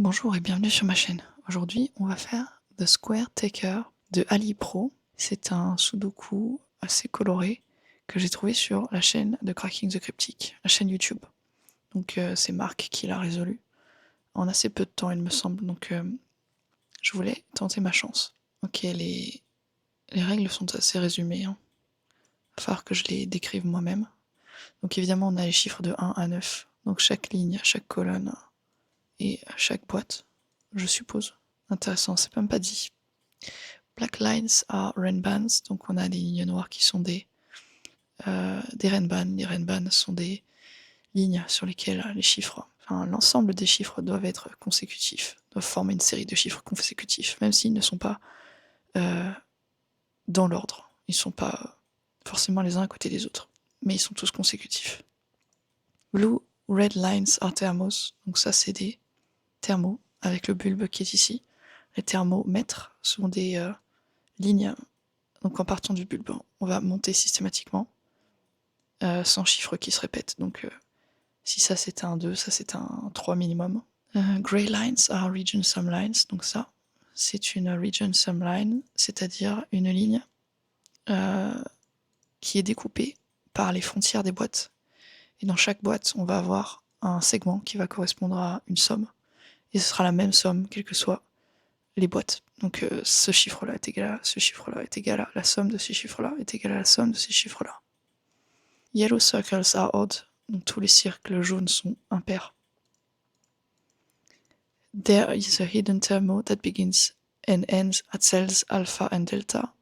Bonjour et bienvenue sur ma chaîne. Aujourd'hui, on va faire The Square Taker de Ali Pro. C'est un sudoku assez coloré que j'ai trouvé sur la chaîne de Cracking the Cryptic, la chaîne YouTube. Donc c'est Marc qui l'a résolu en assez peu de temps, il me semble. Donc je voulais tenter ma chance. Ok, les règles sont assez résumées. Il va falloir que je les décrive moi-même. Donc évidemment, on a les chiffres de 1 à 9. Donc chaque ligne, chaque colonne et chaque boîte, je suppose. Intéressant, c'est même pas dit. Black lines are renbans, donc on a des lignes noires qui sont des renbans. Les renbans sont des lignes sur lesquelles les chiffres, enfin l'ensemble des chiffres doivent être consécutifs, doivent former une série de chiffres consécutifs, même s'ils ne sont pas dans l'ordre. Ils ne sont pas forcément les uns à côté des autres, mais ils sont tous consécutifs. Blue red lines are thermos, donc ça c'est des thermos avec le bulbe qui est ici. Les thermomètres sont des lignes. Donc en partant du bulbe, on va monter systématiquement sans chiffres qui se répètent. Donc si ça c'était un 2, ça c'est un 3 minimum. Grey lines are region sum lines, donc ça c'est une region sum line, c'est-à-dire une ligne qui est découpée par les frontières des boîtes. Et dans chaque boîte, on va avoir un segment qui va correspondre à une somme. Et ce sera la même somme, quelles que soient les boîtes. Donc ce chiffre-là est égal à ce chiffre-là est égal à la somme de ces chiffres-là est égale à la somme de ces chiffres-là. Yellow circles are odd, donc tous les cercles jaunes sont impairs. There is a hidden thermo that begins and ends at cells alpha and delta.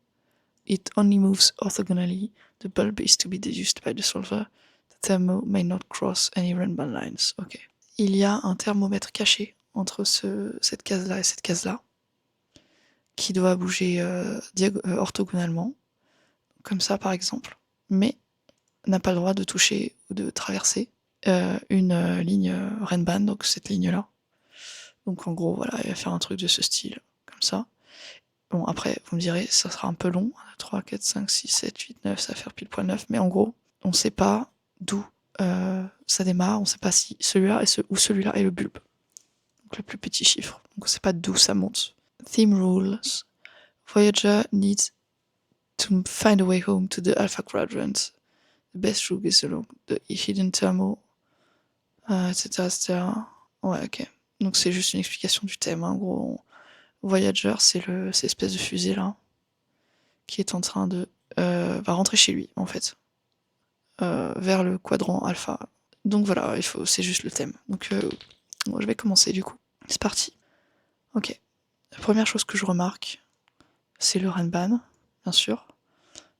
It only moves orthogonally. The bulb is to be deduced by the solver. The thermo may not cross any random lines. Ok. Il y a un thermomètre caché entre cette case-là et cette case-là, qui doit bouger orthogonalement, comme ça par exemple, mais n'a pas le droit de toucher ou de traverser une ligne Renban, donc cette ligne-là. Donc en gros, voilà, il va faire un truc de ce style, comme ça. Bon, après, vous me direz, ça sera un peu long. 1, 2, 3, 4, 5, 6, 7, 8, 9, ça va faire pile point 9. Mais en gros, on ne sait pas d'où ça démarre, on ne sait pas si celui-là ou celui-là est le bulbe. Donc le plus petit chiffre. Donc on ne sait pas d'où ça monte. Theme rules. Voyager needs to find a way home to the Alpha Quadrant. The best route is along the hidden thermo, etc., etc. Ouais, ok. Donc c'est juste une explication du thème. En gros, Voyager, c'est l'espèce de fusée là, qui est en train de va rentrer chez lui en fait, vers le quadrant alpha. Donc voilà, c'est juste le thème. Donc bon, je vais commencer du coup. C'est parti. Ok. La première chose que je remarque, c'est le Renban, bien sûr,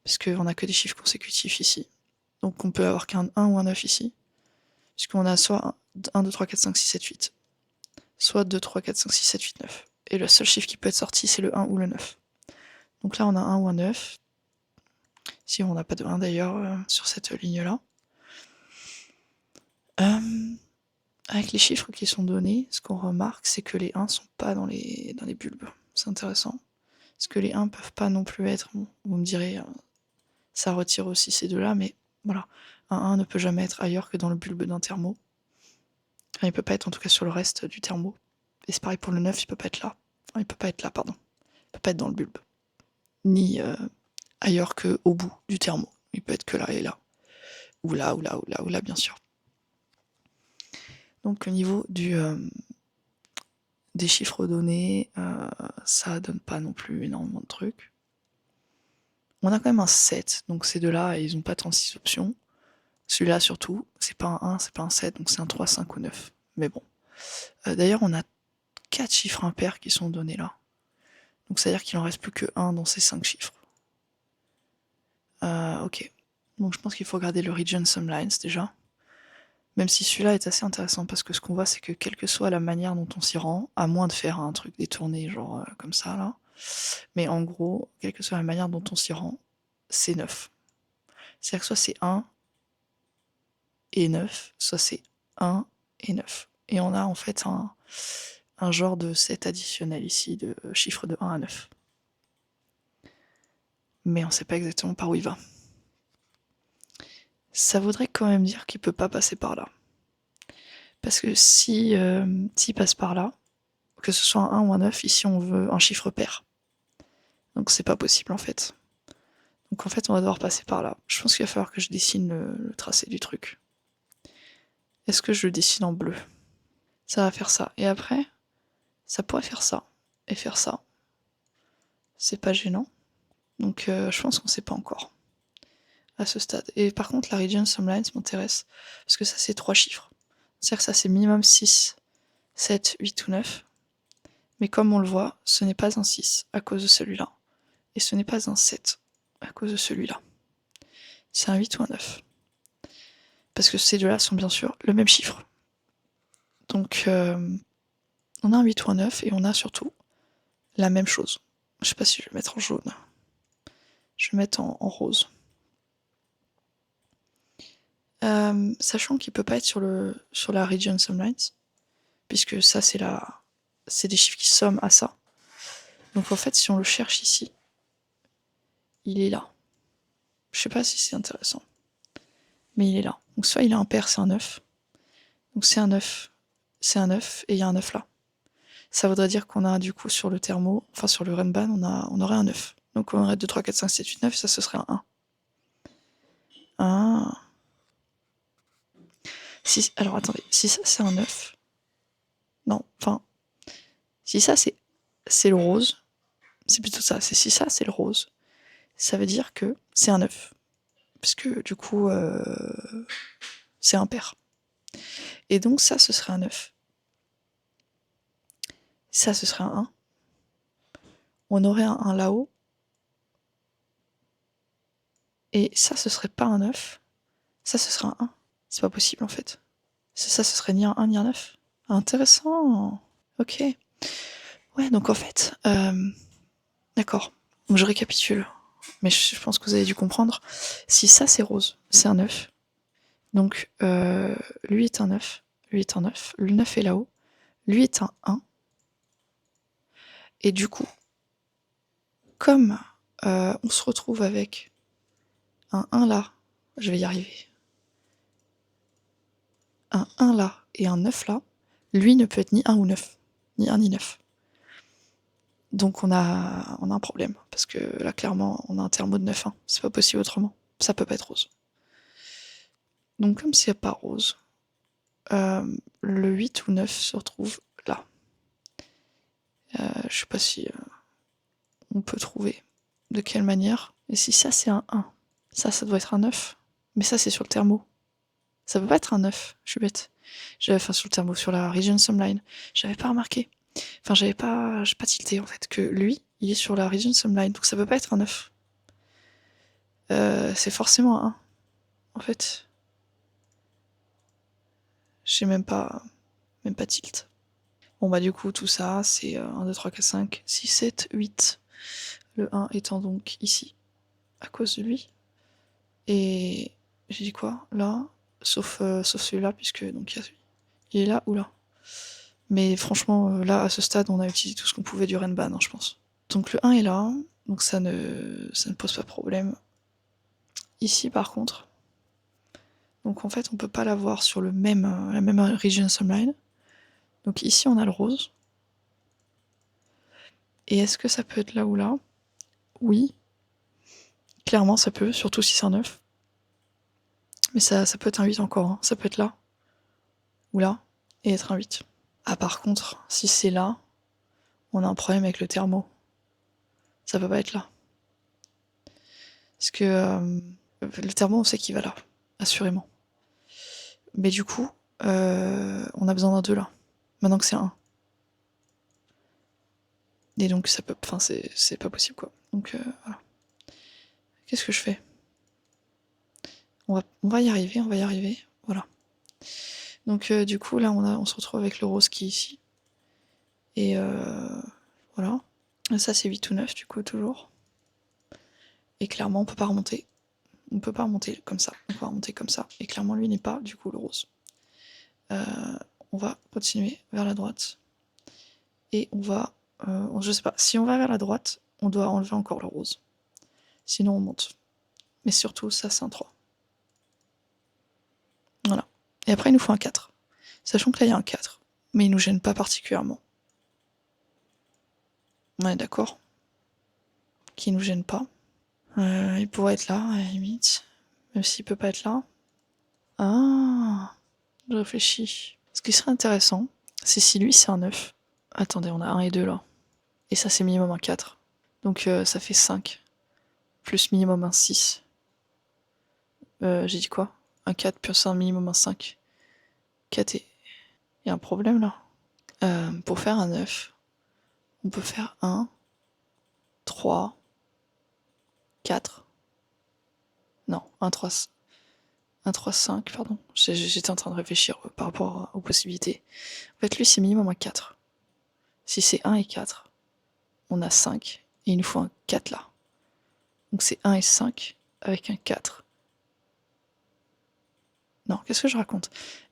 parce qu'on n'a que des chiffres consécutifs ici. Donc on peut avoir qu'un 1 ou un 9 ici, puisqu'on a soit 1, 2, 3, 4, 5, 6, 7, 8, soit 2, 3, 4, 5, 6, 7, 8, 9. Et le seul chiffre qui peut être sorti, c'est le 1 ou le 9. Donc là, on a 1 ou un 9. Si on n'a pas de 1 d'ailleurs sur cette ligne-là. Avec les chiffres qui sont donnés, ce qu'on remarque, c'est que les 1 sont pas dans les bulbes. C'est intéressant. Parce que les 1 peuvent pas non plus être, bon, vous me direz, ça retire aussi ces deux-là, mais voilà. Un 1 ne peut jamais être ailleurs que dans le bulbe d'un thermo. Enfin, il peut pas être en tout cas sur le reste du thermo. Et c'est pareil pour le 9, il peut pas être là. Enfin, il peut pas être là, pardon. Il peut pas être dans le bulbe. Ni ailleurs que au bout du thermo. Il peut être que là et là. Ou là, ou là, ou là, ou là, bien sûr. Donc au niveau des chiffres donnés, ça donne pas non plus énormément de trucs. On a quand même un 7, donc ces deux-là, ils ont pas 36 options. Celui-là surtout, c'est pas un 1, c'est pas un 7, donc c'est un 3, 5 ou 9. Mais bon. D'ailleurs, on a 4 chiffres impairs qui sont donnés là. Donc c'est-à-dire qu'il en reste plus que 1 dans ces 5 chiffres. Ok. Donc je pense qu'il faut regarder le region sum lines déjà. Même si celui-là est assez intéressant parce que ce qu'on voit c'est que quelle que soit la manière dont on s'y rend, à moins de faire un truc détourné genre comme ça là, mais en gros, quelle que soit la manière dont on s'y rend, c'est 9. C'est-à-dire que soit c'est 1 et 9, soit c'est 1 et 9. Et on a en fait un genre de 7 additionnel ici, de chiffres de 1 à 9. Mais on sait pas exactement par où il va. Ça voudrait quand même dire qu'il peut pas passer par là. Parce que s'il passe par là, que ce soit un 1 ou un 9, ici on veut un chiffre pair. Donc c'est pas possible en fait. Donc en fait on va devoir passer par là. Je pense qu'il va falloir que je dessine le tracé du truc. Est-ce que je le dessine en bleu? Ça va faire ça. Et après, ça pourrait faire ça. Et faire ça. C'est pas gênant. Donc je pense qu'on sait pas encore. À ce stade. Et par contre la region sumlines m'intéresse. Parce que ça c'est 3 chiffres. C'est-à-dire que ça c'est minimum 6, 7, 8 ou 9. Mais comme on le voit, ce n'est pas un 6 à cause de celui-là. Et ce n'est pas un 7 à cause de celui-là. C'est un 8 ou un 9. Parce que ces deux-là sont bien sûr le même chiffre. Donc on a un 8 ou un 9 et on a surtout la même chose. Je sais pas si je vais le mettre en jaune. Je vais le mettre en rose. Sachant qu'il peut pas être sur la region sumlines, puisque ça c'est des chiffres qui somment à ça. Donc en fait si on le cherche ici, il est là. Je sais pas si c'est intéressant. Mais il est là. Donc soit il est impair, c'est un 9. Donc c'est un 9, c'est un 9 et il y a un 9 là. Ça voudrait dire qu'on a du coup sur le thermo, enfin sur le Renban, on aurait un 9. Donc on aurait 2, 3, 4, 5, 7, 8, 9, ça ce serait un 1. Ah. Alors attendez, si ça c'est un 9. Non, enfin. Si ça c'est le rose, c'est plutôt ça. Si ça c'est le rose, ça veut dire que c'est un 9. Parce que du coup, c'est impair. Et donc ça ce serait un 9. Ça ce serait un 1. On aurait un 1 là-haut. Et ça ce serait pas un 9. Ça ce serait un 1. C'est pas possible en fait. Ça ce serait ni un 1 ni un 9. Intéressant. Ok. Ouais, donc en fait, d'accord. Donc je récapitule. Mais je pense que vous avez dû comprendre. Si ça c'est rose, c'est un 9. Donc lui est un 9. Lui est un 9. Le 9 est là-haut. Lui est un 1. Et du coup, comme on se retrouve avec un 1 là, je vais y arriver. Un 1 là et un 9 là, lui ne peut être ni 1 ou 9. Ni 1 ni 9. Donc on a un problème. Parce que là, clairement, on a un thermo de 9-1. C'est pas possible autrement. Ça peut pas être rose. Donc comme s'il n'y a pas rose, le 8 ou 9 se retrouve là. Je sais pas si on peut trouver de quelle manière. Et si ça c'est un 1, ça doit être un 9. Mais ça c'est sur le thermo. Ça peut pas être un 9, je suis bête. Enfin sur le thermo, sur la region sumline. J'avais pas remarqué. Enfin j'ai pas tilté en fait, que lui, il est sur la region sumline, donc ça peut pas être un 9. C'est forcément un 1, en fait. J'ai même pas tilt. Bon bah du coup tout ça c'est 1, 2, 3, 4, 5, 6, 7, 8. Le 1 étant donc ici, à cause de lui. Et j'ai dit quoi? Là, sauf celui-là, puisque donc il est là ou là. Mais franchement, là, à ce stade, on a utilisé tout ce qu'on pouvait du Renban, hein, je pense. Donc le 1 est là, donc ça ne pose pas de problème. Ici, par contre, donc en fait, on peut pas l'avoir sur la même region sumline. Donc ici, on a le rose. Et est-ce que ça peut être là ou là? Oui. Clairement, ça peut, surtout si c'est un 9. Mais ça peut être un 8 encore, hein. Ça peut être là, ou là, et être un 8. Ah par contre, si c'est là, on a un problème avec le thermo. Ça peut pas être là. Parce que le thermo, on sait qu'il va là, assurément. Mais du coup, on a besoin d'un 2 là. Maintenant que c'est un 1. Et donc ça peut. Enfin c'est pas possible quoi. Donc voilà. Qu'est-ce que je fais? On va y arriver, voilà. Donc du coup là on se retrouve avec le rose qui est ici. Et voilà. Ça c'est 8 ou 9 du coup toujours. Et clairement on peut pas remonter. On peut pas remonter comme ça. On va remonter comme ça. Et clairement lui n'est pas du coup le rose. On va continuer vers la droite. Et on va. Je sais pas. Si on va vers la droite, on doit enlever encore le rose. Sinon on monte. Mais surtout ça c'est un 3. Voilà. Et après il nous faut un 4. Sachant que là il y a un 4. Mais il nous gêne pas particulièrement. Ouais, d'accord. Qui nous gêne pas. Il pourrait être là, à la limite. Même s'il peut pas être là. Ah, je réfléchis. Ce qui serait intéressant, c'est si lui c'est un 9. Attendez, on a 1 et 2 là. Et ça c'est minimum un 4. Donc ça fait 5. Plus minimum un 6. J'ai dit quoi? Un 4 plus un minimum un 5. 4 et... Y a un problème là. Pour faire un 9, on peut faire 1, 3, 4. Non, 1, 3, 1, 3, 5, pardon. J'étais en train de réfléchir par rapport aux possibilités. En fait, lui, c'est minimum un 4. Si c'est 1 et 4, on a 5. Et il nous faut un 4 là. Donc c'est 1 et 5 avec un 4. Non, qu'est-ce que je raconte?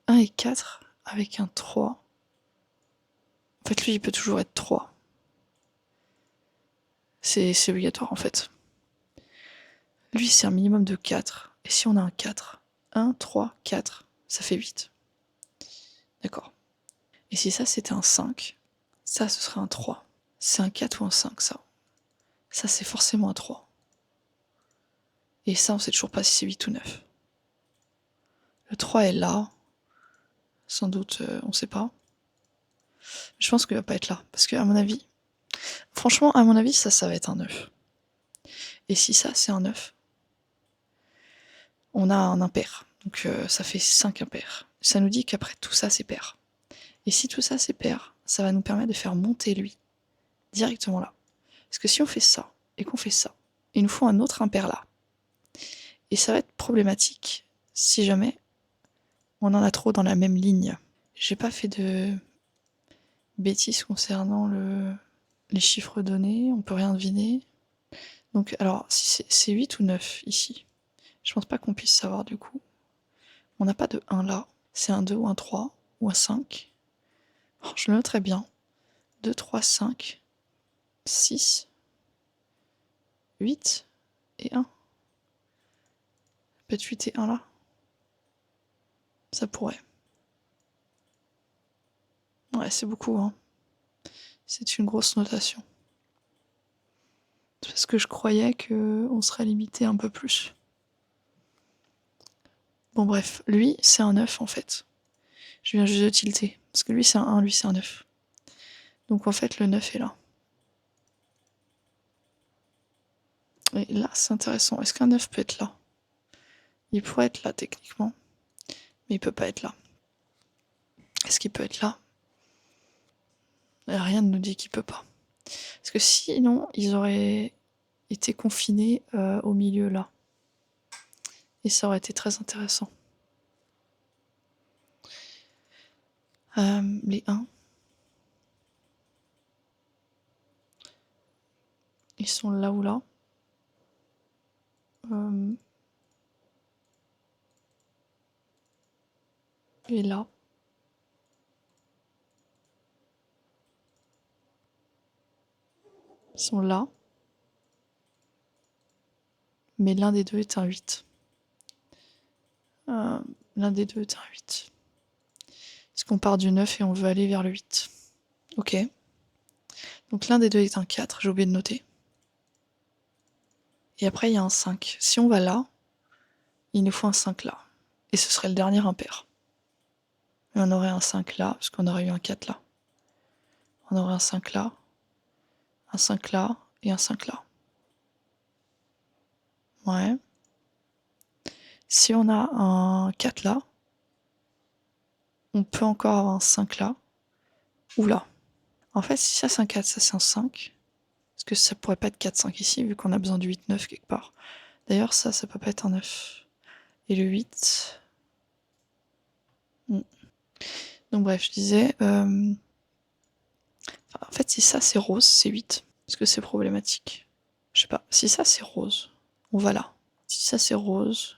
1 et 4 avec un 3. En fait, lui, il peut toujours être 3. C'est obligatoire, en fait. Lui, c'est un minimum de 4. Et si on a un 4, 1, 3, 4, ça fait 8. D'accord. Et si ça, c'était un 5, ça, ce serait un 3. C'est un 4 ou un 5, ça. Ça, c'est forcément un 3. Et ça, on sait toujours pas si c'est 8 ou 9. Le 3 est là. Sans doute, on sait pas. Je pense qu'il va pas être là. Parce que, à mon avis, franchement, à mon avis, ça va être un 9. Et si ça, c'est un 9, on a un impair. Donc ça fait 5 impairs. Ça nous dit qu'après tout ça, c'est pair. Et si tout ça, c'est pair, ça va nous permettre de faire monter lui directement là. Parce que si on fait ça et qu'on fait ça, il nous faut un autre impair là. Et ça va être problématique si jamais on en a trop dans la même ligne. J'ai pas fait de bêtises concernant les chiffres donnés, on peut rien deviner. Donc alors, si c'est 8 ou 9 ici, je pense pas qu'on puisse savoir du coup. On n'a pas de 1 là, c'est un 2 ou un 3 ou un 5. Oh, je le noterai bien. 2, 3, 5, 6, 8 et 1. Peut-être 8 et 1 là. Ça pourrait. Ouais, c'est beaucoup, hein. C'est une grosse notation. Parce que je croyais qu'on serait limité un peu plus. Bon bref, lui c'est un 9 en fait. Je viens juste de tilter. Parce que lui c'est un 1, lui c'est un 9. Donc en fait le 9 est là. Et là c'est intéressant. Est-ce qu'un 9 peut être là? Il pourrait être là techniquement. Mais il peut pas être là. Est-ce qu'il peut être là? Rien ne nous dit qu'il peut pas. Parce que sinon ils auraient été confinés au milieu là. Et ça aurait été très intéressant. Les 1. Ils sont là ou là. Et là. Ils sont là. Mais l'un des deux est un 8. L'un des deux est un 8. Est-ce qu'on part du 9 et on veut aller vers le 8? Ok. Donc l'un des deux est un 4, j'ai oublié de noter. Et après il y a un 5. Si on va là, il nous faut un 5 là. Et ce serait le dernier impair. Et on aurait un 5 là, parce qu'on aurait eu un 4 là. On aurait un 5 là, un 5 là, et un 5 là. Ouais. Si on a un 4 là, on peut encore avoir un 5 là, ou là. En fait, si ça c'est un 4, ça c'est un 5. Parce que ça pourrait pas être 4, 5 ici, vu qu'on a besoin du 8, 9 quelque part. D'ailleurs, ça peut pas être un 9. Et le 8... Donc bref, je disais... en fait, si ça c'est rose, c'est 8. Parce que c'est problématique. Je sais pas. Si ça c'est rose, on va là. Si ça c'est rose,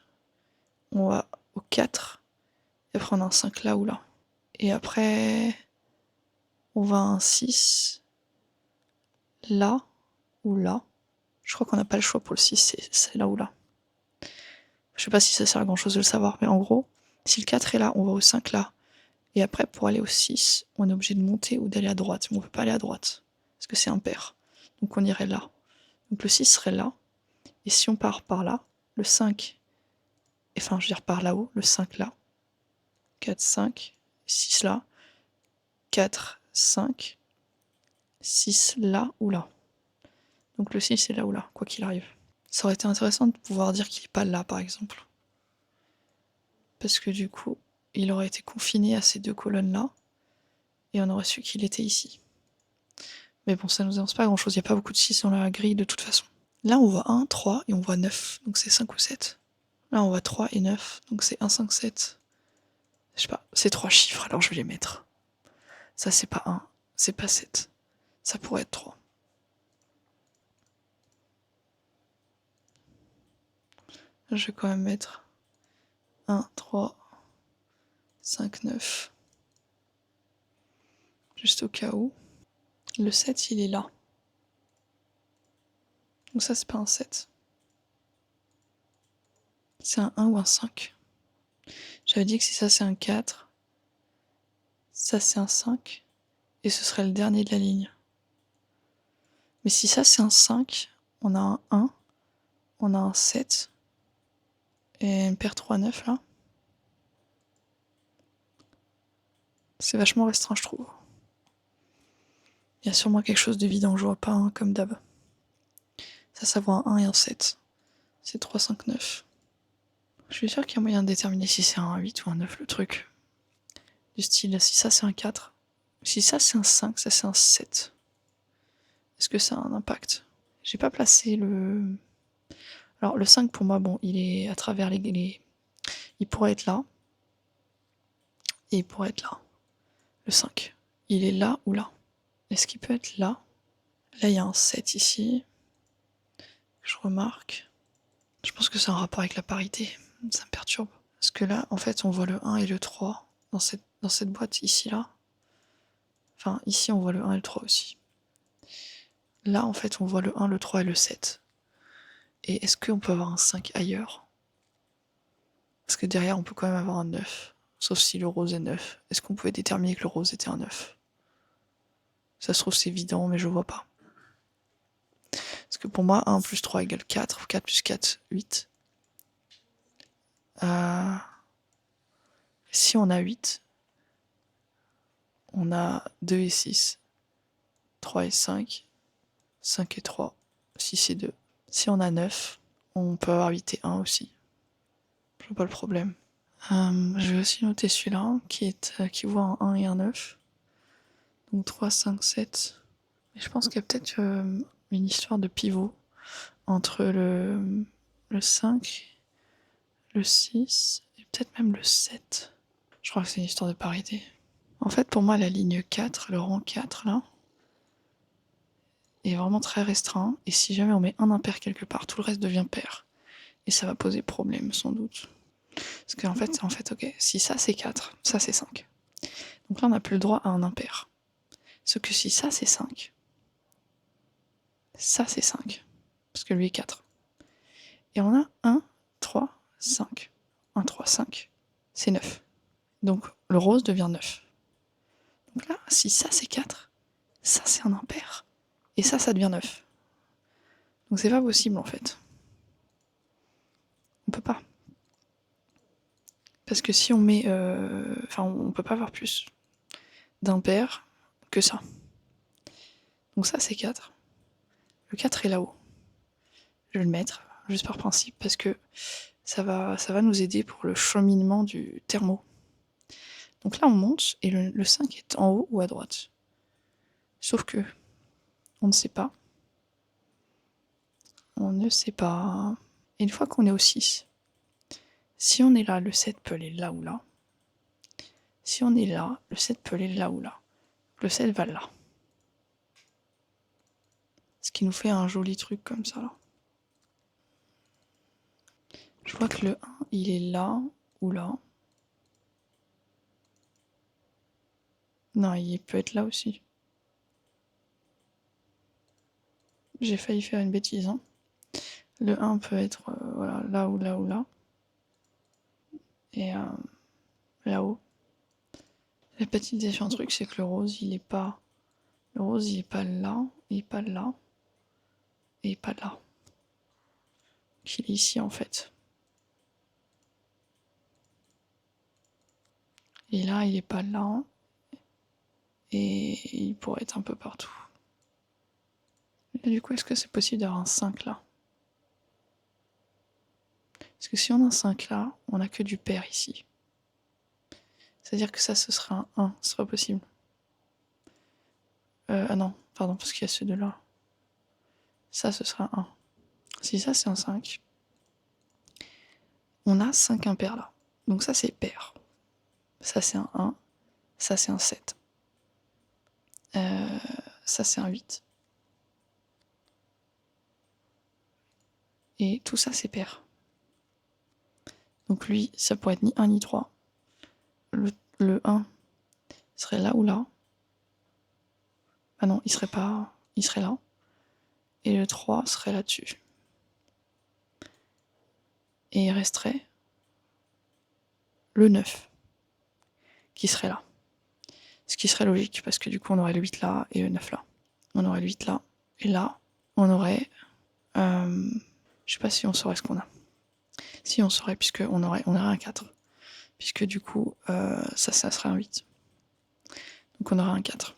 on va au 4. Et après on a un 5 là ou là. Et après, on va à un 6. Là ou là. Je crois qu'on n'a pas le choix pour le 6, c'est là ou là. Je sais pas si ça sert à grand chose de le savoir, mais en gros, si le 4 est là, on va au 5 là. Et après, pour aller au 6, on est obligé de monter ou d'aller à droite. Mais on peut pas aller à droite, parce que c'est impair. Donc on irait là. Donc le 6 serait là. Et si on part par là, le 5, enfin je veux dire par là-haut, le 5 là, 4, 5, 6 là, 4, 5, 6 là ou là. Donc le 6 est là ou là, quoi qu'il arrive. Ça aurait été intéressant de pouvoir dire qu'il n'est pas là, par exemple. Parce que du coup, il aurait été confiné à ces deux colonnes-là, et on aurait su qu'il était ici. Mais bon, ça nous avance pas grand-chose, il n'y a pas beaucoup de 6 dans la grille de toute façon. Là, on voit 1, 3, et on voit 9, donc c'est 5 ou 7. Là, on voit 3 et 9, donc c'est 1, 5, 7. Je sais pas, c'est 3 chiffres, alors je vais les mettre. Ça, c'est pas 1, c'est pas 7. Ça pourrait être 3. Je vais quand même mettre 1, 3, 5, 9. Juste au cas où. Le 7, il est là. Donc ça, c'est pas un 7. C'est un 1 ou un 5. J'avais dit que si ça, c'est un 4, ça, c'est un 5, et ce serait le dernier de la ligne. Mais si ça, c'est un 5, on a un 1, on a un 7, et une paire 3, 9, là. C'est vachement restreint, je trouve. Il y a sûrement quelque chose de vide, je vois pas un comme d'hab. Ça voit un 1 et un 7. C'est 3, 5, 9. Je suis sûr qu'il y a moyen de déterminer si c'est un 8 ou un 9 le truc. Du style, si ça c'est un 4, si ça c'est un 5, ça c'est un 7. Est-ce que ça a un impact? J'ai pas placé le... Alors le 5 pour moi, bon, il est à travers les... Il pourrait être là. Et il pourrait être là. Le 5. Il est là ou là? Est-ce qu'il peut être là? Là, il y a un 7 ici. Je remarque. Je pense que c'est un rapport avec la parité. Ça me perturbe. Parce que là, en fait, on voit le 1 et le 3 dans cette boîte ici, là. Enfin, ici, on voit le 1 et le 3 aussi. Là, en fait, on voit le 1, le 3 et le 7. Et est-ce qu'on peut avoir un 5 ailleurs? Parce que derrière, on peut quand même avoir un 9. Sauf si le rose est 9. Est-ce qu'on pouvait déterminer que le rose était un 9? Ça se trouve, c'est évident, mais je vois pas. Parce que pour moi, 1 plus 3 égale 4, ou 4 plus 4, 8. Si on a 8, on a 2 et 6, 3 et 5, 5 et 3, 6 et 2. Si on a 9, on peut avoir 8 et 1 aussi. Je vois pas le problème. Je vais aussi noter celui-là, qui voit un 1 et un 9. Donc 3, 5, 7. Mais je pense qu'il y a peut-être une histoire de pivot entre le 5, le 6 et peut-être même le 7. Je crois que c'est une histoire de parité. En fait, pour moi, la ligne 4, le rang 4, là, est vraiment très restreint. Et si jamais on met un impair quelque part, tout le reste devient pair. Et ça va poser problème, sans doute. Parce qu'en fait, ok, si ça c'est 4, ça c'est 5. Donc là, on n'a plus le droit à un impair. Sauf que si ça c'est 5, ça c'est 5. Parce que lui est 4. Et on a 1, 3, 5. 1, 3, 5. C'est 9. Donc le rose devient 9. Donc là, si ça c'est 4, ça c'est un impair. Et ça devient 9. Donc c'est pas possible en fait. On peut pas. Parce que si on met... Enfin, on peut pas avoir plus d'impair que ça. Donc ça c'est 4. Le 4 est là-haut. Je vais le mettre, juste par principe, parce que ça va nous aider pour le cheminement du thermo. Donc là on monte, et le 5 est en haut ou à droite. Sauf que, on ne sait pas. On ne sait pas. Et une fois qu'on est au 6, si on est là, le 7 peut aller là ou là. Si on est là, le 7 peut aller là ou là. Le 7 va là. Ce qui nous fait un joli truc comme ça, là. Je vois que le 1, il est là ou là. Non, il peut être là aussi. J'ai failli faire une bêtise, hein. Le 1 peut être voilà, là ou là ou là. Et là-haut. La petite différence truc, c'est que le rose, il est pas. Le rose, il est pas là. Il est pas là. et pas là. Qu'il est ici en fait. Et là, il est pas là. Et il pourrait être un peu partout. Et du coup, est-ce que c'est possible d'avoir un 5 là? Parce que si on a un 5 là, on n'a que du pair ici. C'est-à-dire que ça, ce sera un 1, ce sera possible. Ah non, pardon, parce qu'il y a ceux de là. Ça, ce sera un 1. Si ça, c'est un 5, on a 5 impairs là. Donc ça, c'est pair. Ça, c'est un 1. Ça, c'est un 7. Ça, c'est un 8. Et tout ça, c'est pair. Donc lui, ça pourrait être ni 1 ni 3. Le 1 serait là ou là. Ah non, il serait pas. Il serait là. Et le 3 serait là-dessus. Et il resterait le 9 qui serait là. Ce qui serait logique, parce que du coup, on aurait le 8 là et le 9 là. On aurait le 8 là. Et là, on aurait... je sais pas si on saurait ce qu'on a. Si, on saurait, puisque on aurait un 4. Puisque du coup, ça serait un 8. Donc on aurait un 4.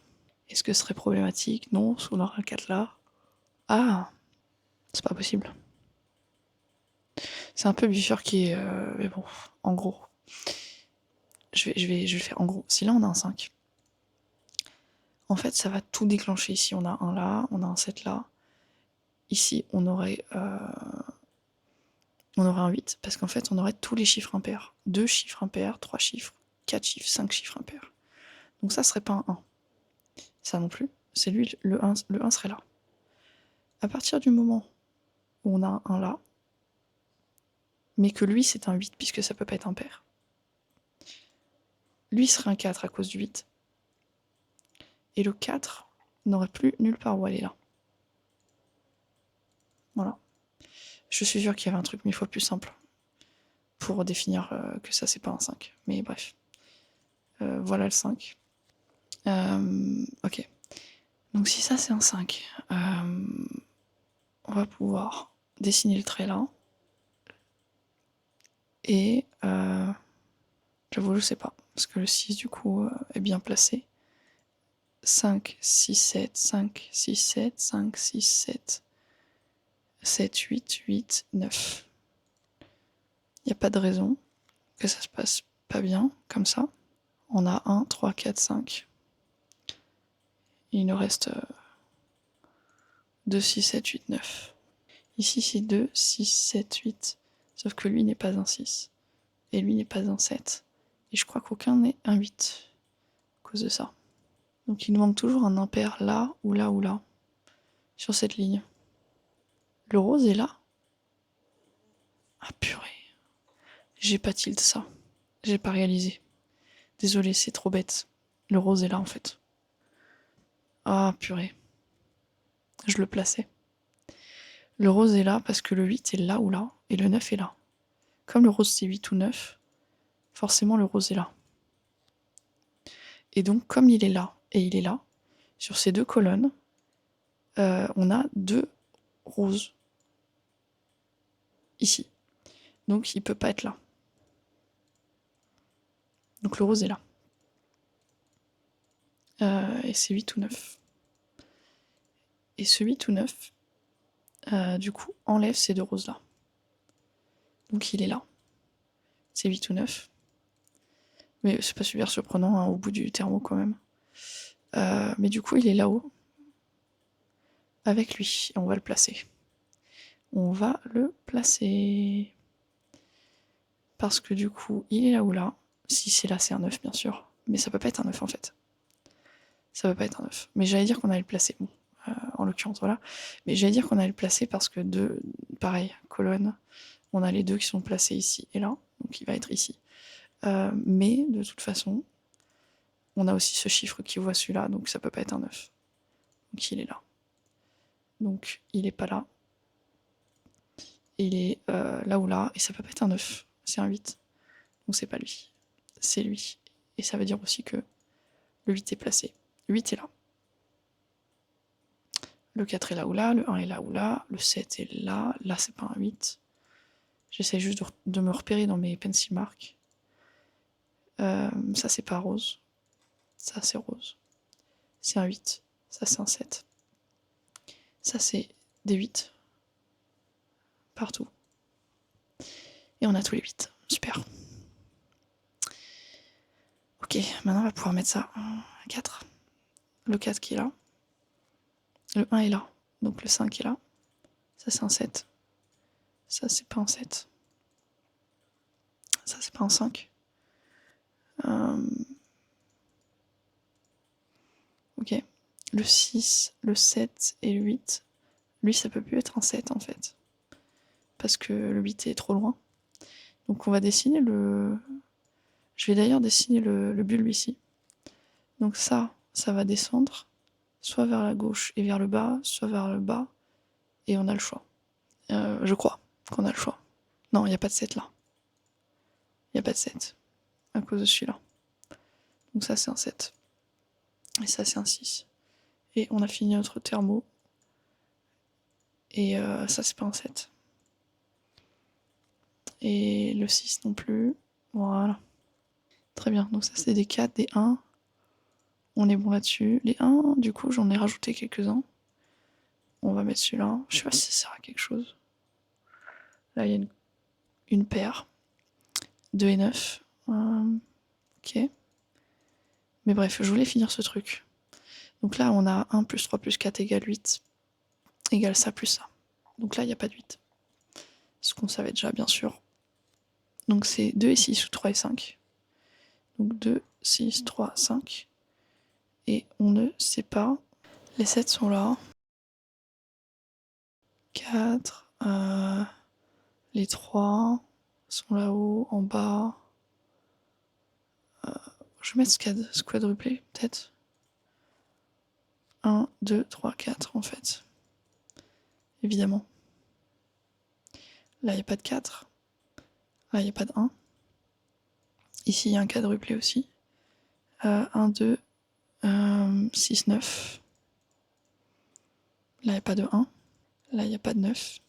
Est-ce que ce serait problématique? Non, parce qu'on aurait un 4 là. Ah, c'est pas possible. C'est un peu bifurqué, mais bon, en gros. Je vais le faire en gros. Si là on a un 5, en fait ça va tout déclencher. Ici on a un là, on a un 7 là. Ici on aurait un 8, parce qu'en fait on aurait tous les chiffres impairs. 2 chiffres impairs, 3 chiffres, 4 chiffres, 5 chiffres impairs. Donc ça serait pas un 1. Ça non plus. C'est lui, le 1 serait là. À partir du moment où on a un là, mais que lui c'est un 8 puisque ça peut pas être impair, lui serait un 4 à cause du 8. Et le 4 n'aurait plus nulle part où aller là. Voilà. Je suis sûre qu'il y avait un truc 1000 fois plus simple pour définir que ça c'est pas un 5. Mais bref. Voilà le 5. Ok. Donc si ça c'est un 5, on va pouvoir dessiner le trait là. Et j'avoue je sais pas. Parce que le 6 du coup est bien placé. 5, 6, 7, 5, 6, 7, 5, 6, 7, 7, 8, 8, 9. Il n'y a pas de raison que ça se passe pas bien comme ça. On a 1, 3, 4, 5. Il nous reste 2, 6, 7, 8, 9. Ici c'est 2, 6, 7, 8. Sauf que lui n'est pas un 6. Et lui n'est pas un 7. Et je crois qu'aucun n'est un 8. À cause de ça. Donc il nous manque toujours un impair là ou là ou là. Sur cette ligne. Le rose est là. Ah purée. J'ai pas tilt ça. J'ai pas réalisé. Désolé, c'est trop bête. Le rose est là en fait. Ah purée. Je le plaçais. Le rose est là parce que le 8 est là ou là. Et le 9 est là. Comme le rose c'est 8 ou 9, forcément le rose est là. Et donc comme il est là et il est là, sur ces deux colonnes, on a 2 roses. Ici. Donc il peut pas être là. Donc le rose est là. Et c'est 8 ou 9. Et ce 8 ou 9, du coup, enlève ces 2 roses-là. Donc il est là. C'est 8 ou 9. Mais c'est pas super surprenant hein, au bout du thermo quand même. Mais du coup, il est là-haut. Avec lui. Et on va le placer. On va le placer. Parce que du coup, il est là ou là. Si c'est là, c'est un 9 bien sûr. Mais ça peut pas être un 9 en fait. Ça peut pas être un 9. Mais j'allais dire qu'on allait le placer. Bon, en l'occurrence, voilà. Mais j'allais dire qu'on allait le placer parce que pareil, colonne, on a les 2 qui sont placés ici et là. Donc il va être ici. Mais de toute façon, on a aussi ce chiffre qui voit celui-là. Donc ça peut pas être un 9. Donc il est là. Donc il est pas là. Il est là ou là. Et ça peut pas être un 9. C'est un 8. Donc c'est pas lui. C'est lui. Et ça veut dire aussi que le 8 est placé. Le 8 est là. Le 4 est là ou là, le 1 est là ou là, le 7 est là, là c'est pas un 8. J'essaie juste de me repérer dans mes pencil marks. Ça c'est pas rose, ça c'est rose. C'est un 8, ça c'est un 7. Ça c'est des 8. Partout. Et on a tous les 8. Super. Ok, maintenant on va pouvoir mettre ça à 4. Le 4 qui est là. Le 1 est là. Donc le 5 est là. Ça c'est un 7. Ça c'est pas un 7. Ça c'est pas un 5. Ok. Le 6, le 7 et le 8. Lui ça peut plus être un 7 en fait. Parce que le 8 est trop loin. Donc on va dessiner le... Je vais d'ailleurs dessiner le bulbe ici. Donc ça va descendre, soit vers la gauche et vers le bas, soit vers le bas, et on a le choix. Je crois qu'on a le choix. Non, il n'y a pas de 7 là. Il n'y a pas de 7, à cause de celui-là. Donc ça c'est un 7. Et ça c'est un 6. Et on a fini notre thermo. Et ça c'est pas un 7. Et le 6 non plus. Voilà. Très bien, donc ça c'est des 4, des 1. On est bon là-dessus. Les 1, du coup j'en ai rajouté quelques-uns. On va mettre celui-là. Je sais pas si ça sert à quelque chose. Là, il y a une paire. 2 et 9. Ok. Mais bref, je voulais finir ce truc. Donc là, on a 1 plus 3 plus 4 égale 8. Égale ça plus ça. Donc là, il n'y a pas de 8. Ce qu'on savait déjà, bien sûr. Donc c'est 2 et 6 ou 3 et 5. Donc 2, 6, 3, 5. Et on ne sait pas. Les 7 sont là. 4. Les 3 sont là-haut, en bas. Je vais mettre ce quadruplé, peut-être. 1, 2, 3, 4 en fait. Évidemment. Là, il n'y a pas de 4. Là, il n'y a pas de 1. Ici, il y a un quadruplé aussi. 1, 2, 6, 9. Là, il n'y a pas de 1. Là, il n'y a pas de 9.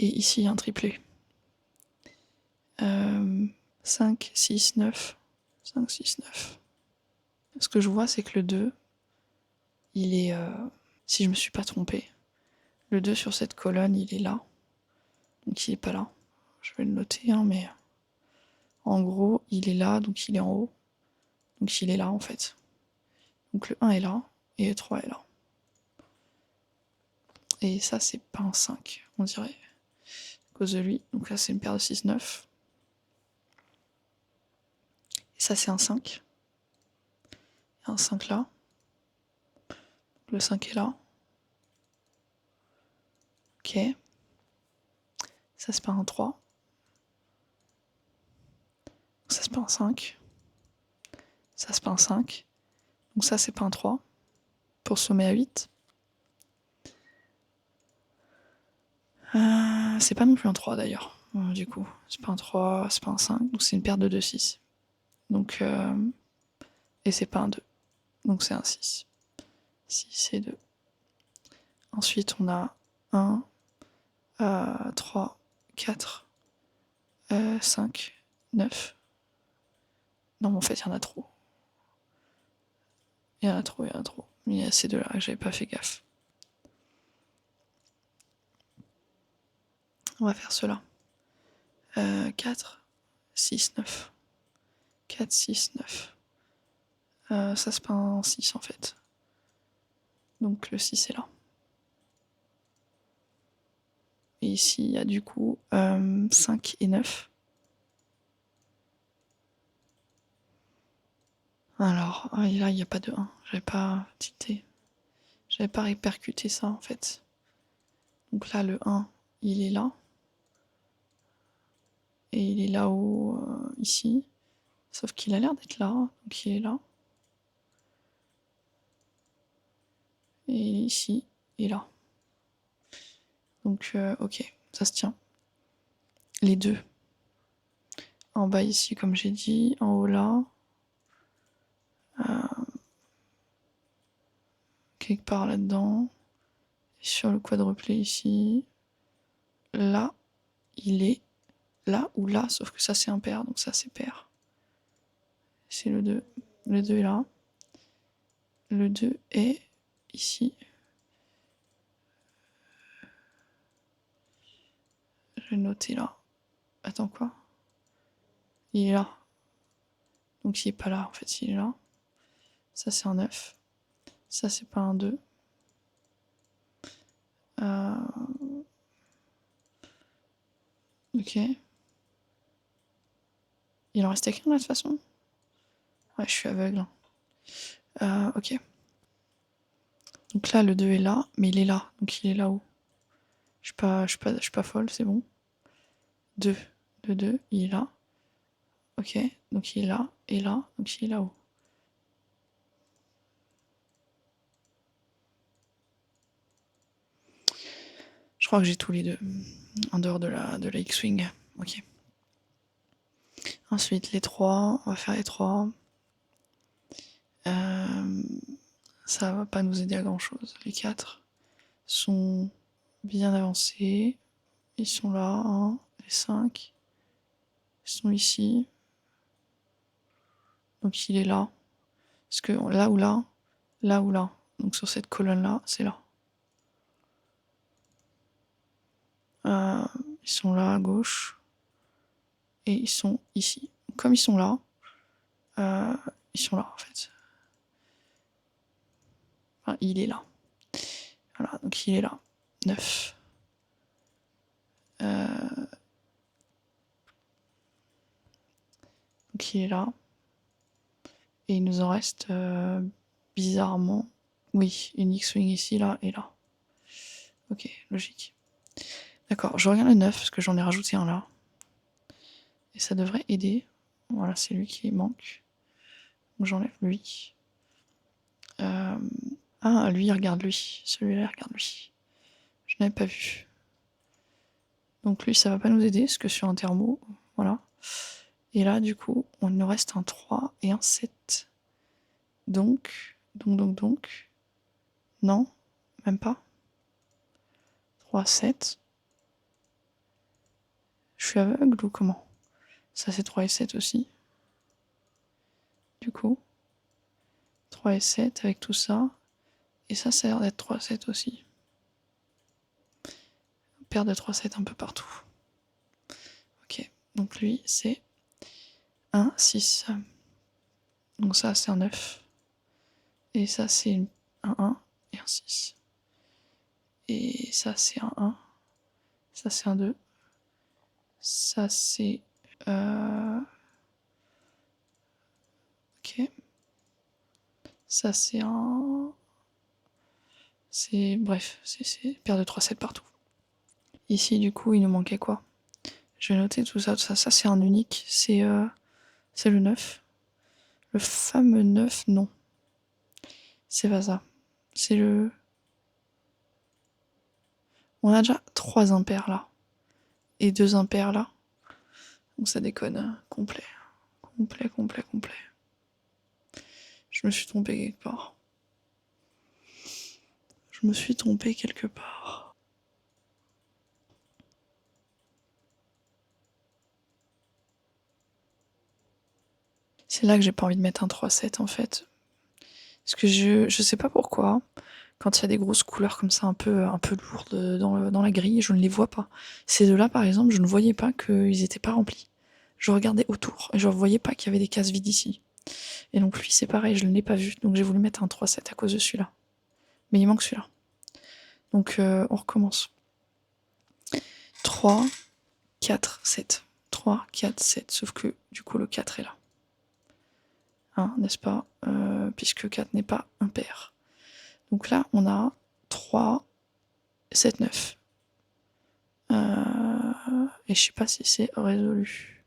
Et ici, il y a un triplé. 5, 6, 9. 5, 6, 9. Ce que je vois, c'est que le 2, il est... si je me suis pas trompée, le 2 sur cette colonne, il est là. Donc il est pas là. Je vais le noter, hein, mais... En gros, il est là, donc il est en haut. Donc il est là, en fait. Donc le 1 est là, et le 3 est là. Et ça, c'est pas un 5, on dirait. À cause de lui. Donc là, c'est une paire de 6, 9. Et ça, c'est un 5. Il y a un 5 là. Le 5 est là. Ok. Ça, c'est pas un 3. Ça, c'est pas un 5. Ça, c'est pas un 5. Donc ça, c'est pas un 3. Pour sommer à 8. C'est pas non plus un 3 d'ailleurs. Du coup, c'est pas un 3, c'est pas un 5. Donc c'est une paire de 2, 6. Donc, et c'est pas un 2. Donc c'est un 6. 6 et 2. Ensuite, on a 1, 3, 4, 5, 9. Non, mais en fait, il y en a trop. Il y en a trop, il y en a trop. Il y a ces deux-là que j'avais pas fait gaffe. On va faire cela. 4, 6, 9. 4, 6, 9. Ça, c'est pas un 6 en fait. Donc le 6 est là. Et ici, il y a du coup 5 et 9. Alors, là, il n'y a pas de 1. J'avais pas tilté. J'avais pas répercuté ça en fait. Donc là, le 1, il est là. Et il est là-haut, ici. Sauf qu'il a l'air d'être là, donc il est là. Et ici, et là. Donc, ok, ça se tient. Les deux. En bas ici, comme j'ai dit, en haut là. Quelque part là-dedans. Sur le quadruplé ici, là, il est là ou là, sauf que ça c'est impair, donc ça c'est pair. C'est le 2. Le 2 est là. Le 2 est ici. Je vais le noter là. Attends, quoi? Il est là. Donc il est pas là, en fait, il est là. Ça c'est un 9. Ça c'est pas un 2. Ok. Il en restait qu'un là de toute façon? Ouais, je suis aveugle. Ok. Donc là, le 2 est là, mais il est là. Donc il est là-haut. Je suis pas folle, c'est bon. 2. Le 2, il est là. Ok. Donc il est là, et là, donc il est là-haut. Je crois que j'ai tous les deux. En dehors de la X-Wing. Ok. Ensuite, les 3. On va faire les 3. Ça va pas nous aider à grand chose. Les 4 sont bien avancés. Ils sont là. 1. Les 5. Ils sont ici. Donc il est là. Parce que là ou là. Là ou là. Donc sur cette colonne-là, c'est là. Ils sont là à gauche. Et ils sont ici. Comme ils sont là, ils sont là en fait. Enfin, il est là. Voilà, donc il est là. 9. Donc il est là. Et il nous en reste bizarrement. Oui, une X-Wing ici, là et là. Ok, logique. D'accord, je regarde le 9 parce que j'en ai rajouté un là. Et ça devrait aider. Voilà, c'est lui qui manque. Donc j'enlève lui. Ah, lui, regarde lui. Celui-là, regarde lui. Je n'avais pas vu. Donc lui, ça va pas nous aider, parce que sur un thermo, voilà. Et là, du coup, on nous reste un 3 et un 7. Donc. Non, même pas. 3, 7. Je suis aveugle ou comment? Ça, c'est 3 et 7 aussi. Du coup. 3 et 7 avec tout ça. Et ça a l'air d'être 3, 7 aussi. Paire de 3, 7 un peu partout. Ok. Donc lui, c'est 1, 6. Donc ça, c'est un 9. Et ça, c'est un 1 et un 6. Et ça, c'est un 1. Ça, c'est un 2. Ça, c'est... Ok. Ça, c'est un... C'est... Bref, c'est paire de 3, 7 partout. Ici, du coup, il nous manquait quoi? Je vais noter tout ça. Ça, c'est un unique. C'est le 9. Le fameux 9, non. C'est pas ça. C'est le... On a déjà 3 impairs là. Et 2 impairs là. Donc ça déconne. Complet. Complet. Je me suis trompé quelque part. Je me suis trompé quelque part. C'est là que j'ai pas envie de mettre un 3-7 en fait. Parce que je sais pas pourquoi, quand il y a des grosses couleurs comme ça un peu lourdes dans la grille, je ne les vois pas. Ces deux-là par exemple, je ne voyais pas qu'ils étaient pas remplis. Je regardais autour et je ne voyais pas qu'il y avait des cases vides ici. Et donc lui c'est pareil, je ne l'ai pas vu, donc j'ai voulu mettre un 3-7 à cause de celui-là. Mais il manque celui-là. Donc on recommence. 3, 4, 7. 3, 4, 7. Sauf que du coup le 4 est là. Hein, n'est-ce pas? Puisque 4 n'est pas impair. Donc là on a 3, 7, 9. Et je sais pas si c'est résolu.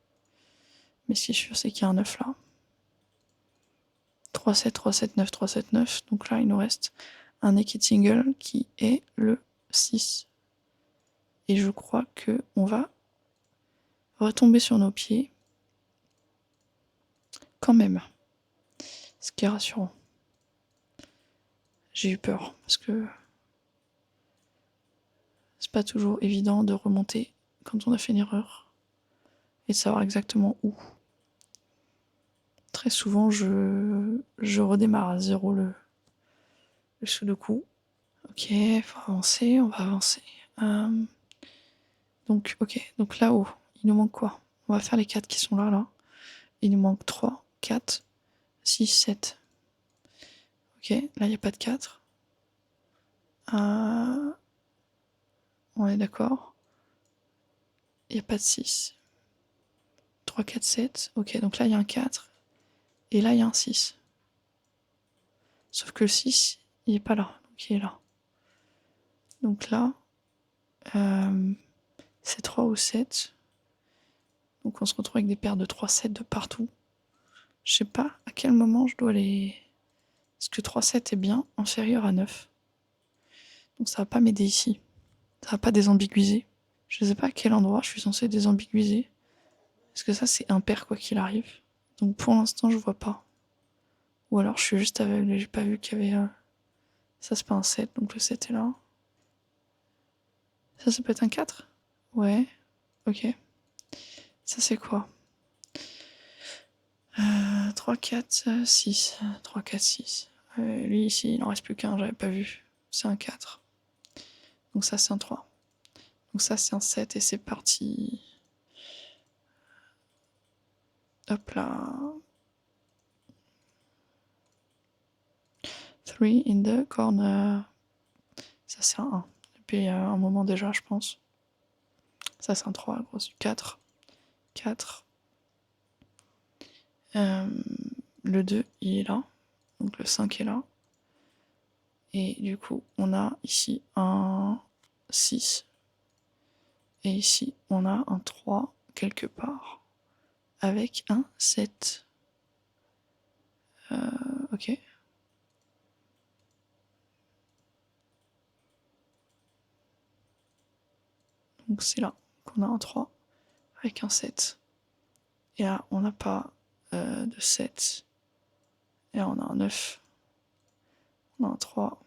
Mais ce qui est sûr c'est qu'il y a un 9 là. 3, 7, 3, 7, 9, 3, 7, 9. Donc là il nous reste un naked single qui est le 6. Et je crois que on va retomber sur nos pieds quand même. Ce qui est rassurant. J'ai eu peur parce que pas toujours évident de remonter quand on a fait une erreur et de savoir exactement où. Très souvent, je redémarre à 0 le sudoku. Ok, faut avancer, on va avancer. Donc, ok, donc là-haut, il nous manque quoi? On va faire les 4 qui sont là, là. Il nous manque 3, 4, 6, 7. Ok, là, il n'y a pas de 4. On est d'accord. Il n'y a pas de 6. 3, 4, 7. Ok, donc là, il y a un 4. Et là, il y a un 6. Sauf que le 6, il n'est pas là. Donc, il est là. Donc là, c'est 3 ou 7. Donc, on se retrouve avec des paires de 3, 7 de partout. Je sais pas à quel moment je dois les... Est-ce que 3, 7 est bien inférieur à 9? Donc, ça va pas m'aider ici. Ça va pas désambiguiser. Je sais pas à quel endroit je suis censé désambiguiser. Parce que ça, c'est impair quoi qu'il arrive. Donc, pour l'instant, je vois pas. Ou alors, je suis juste aveugle et j'ai pas vu qu'il y avait... Ça, c'est pas un 7, donc le 7 est là. Ça peut être un 4? Ouais, ok. Ça, c'est quoi? 3, 4, 6. 3, 4, 6. Lui, ici, il en reste plus qu'un, j'avais pas vu. C'est un 4. Donc ça, c'est un 3. Donc ça, c'est un 7 et c'est parti. Hop là. 3 in the corner. Ça, c'est un 1. Depuis un moment déjà, je pense. Ça, c'est un 3, gros. 4. 4. Le 2, il est là. Donc le 5 est là. Et du coup, on a ici un 6. Et ici, on a un 3 quelque part. Avec un 7. Ok. Donc c'est là qu'on a un 3 avec un 7. Et là, on n'a pas de 7. Et là, on a un 9. On a un 3,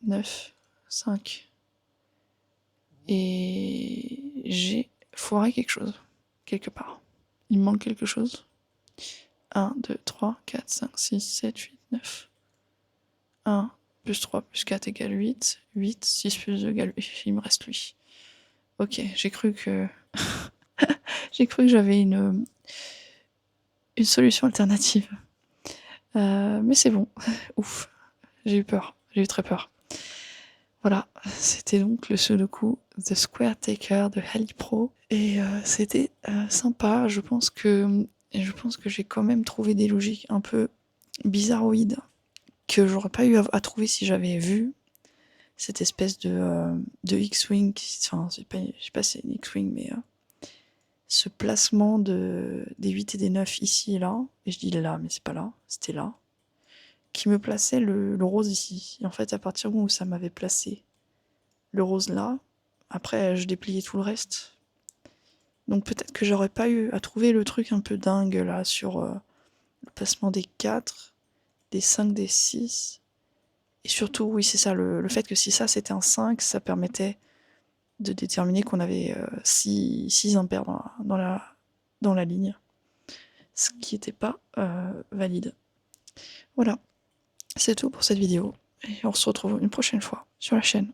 9, 5. Et j'ai foiré quelque chose. Quelque part. Il me manque quelque chose. 1, 2, 3, 4, 5, 6, 7, 8, 9. 1 plus 3 plus 4 égale 8. 8, 6 plus 2 égale 8. Il me reste lui. Ok, j'ai cru que... j'ai cru que j'avais une solution alternative. Mais c'est bon. Ouf. J'ai eu peur. J'ai eu très peur. Voilà, c'était donc le sudoku The Square Taker de Halipro. Et c'était sympa. Je pense que j'ai quand même trouvé des logiques un peu bizarroïdes que j'aurais pas eu à trouver si j'avais vu cette espèce de X-Wing. Enfin, je sais pas si c'est une X-Wing, mais ce placement des 8 et des 9 ici et là. Et je dis là, mais c'est pas là, c'était là. Qui me plaçait le rose ici. Et en fait, à partir du moment où ça m'avait placé le rose là, après je dépliais tout le reste. Donc peut-être que j'aurais pas eu à trouver le truc un peu dingue là sur le placement des 4, des 5, des 6. Et surtout, oui, c'est ça, le fait que si ça c'était un 5, ça permettait de déterminer qu'on avait 6 impairs dans la ligne. Ce qui n'était pas valide. Voilà, c'est tout pour cette vidéo. Et on se retrouve une prochaine fois sur la chaîne.